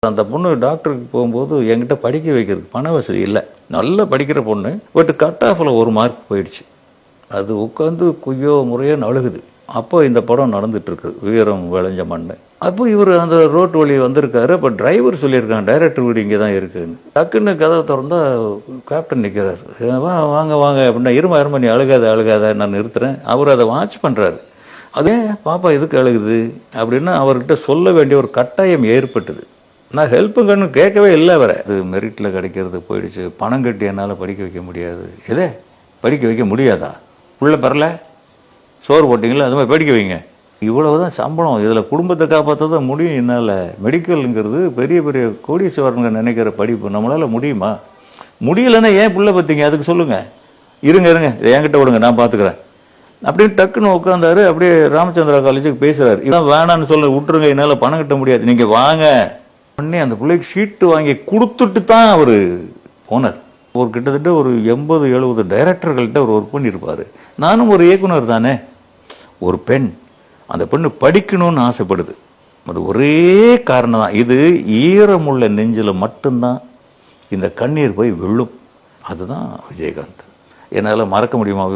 அந்த பொண்ணு டாக்டருக்கு போகும்போது என்கிட்ட படிக்க வைக்கிறதுக்கு பண வசதி இல்லை. நல்லா படிக்கிற பொண்ணு. பட் கட் ஆஃபில் 1 மார்க் போயிடுச்சு. அது உட்காந்து குய்யோ முறையோன்னு அழுகுது. அப்போ இந்த படம் நடந்துட்டு இருக்கு, வீரம் விளைஞ்ச மண்ணு. அப்போ இவர் அந்த ரோட்டு வழி வந்திருக்காரு. அப்போ டிரைவர் சொல்லியிருக்காங்க, டைரக்டர் வீடு இங்கே தான் இருக்குன்னு. டக்குன்னு கதவை திறந்தா கேப்டன் நிற்கிறார். வாங்க வாங்க அப்படின்னா, இருமா நீ அழுகாத நான் நிறுத்துறேன். அவர் அதை வாட்ச் பண்ணுறாரு. அதே பாப்பா எதுக்கு அழுகுது அப்படின்னா அவர்கிட்ட சொல்ல வேண்டிய ஒரு கட்டாயம் ஏற்பட்டது. நான் ஹெல்ப்புங்கன்னு கேட்கவே இல்லை. வர அது மெரிட்டில் கிடைக்கிறது போயிடுச்சு. பணம் கட்டி என்னால் படிக்க வைக்க முடியாது. எதே படிக்க வைக்க முடியாதா? உள்ள பரல சோறு போட்டிங்களா, அது மாதிரி படிக்க வைங்க. இவ்வளவுதான் சம்பளம். இதில் குடும்பத்தை காப்பாற்ற தான் முடியும் என்னால். மெடிக்கலுங்கிறது பெரிய பெரிய கோடீஸ்வரனுங்க நினைக்கிற படிப்பு. நம்மளால் முடியுமா? முடியலைன்னா ஏன் புள்ள பற்றிங்க? அதுக்கு சொல்லுங்கள். இருங்க இதை என்கிட்ட விடுங்க, நான் பார்த்துக்கிறேன் அப்படின்னு டக்குன்னு உட்காந்தாரு. அப்படியே ராமச்சந்திரா காலேஜுக்கு பேசுகிறார். இதான் வேணான்னு சொல்ல, விட்டுருங்க, என்னால் பணம் கட்ட முடியாது, நீங்கள் வாங்க. உடனே அந்த பிள்ளைக்கு ஷீட்டு வாங்கி கொடுத்துட்டு தான் அவர் போனார். ஒரு கிட்டத்தட்ட ஒரு 80-70 டைரக்டர்கள்ட்ட அவர் ஒர்க் பண்ணியிருப்பார். நானும் ஒரு இயக்குனர் தானே. ஒரு பெண், அந்த பெண்ணு படிக்கணும்னு ஆசைப்படுது. அது ஒரே காரணம் தான். இது ஈரமுள்ள நெஞ்சில் மட்டும்தான் இந்த கண்ணீர் போய் விழும். அதுதான் விஜயகாந்த். என்னால் மறக்க முடியுமா?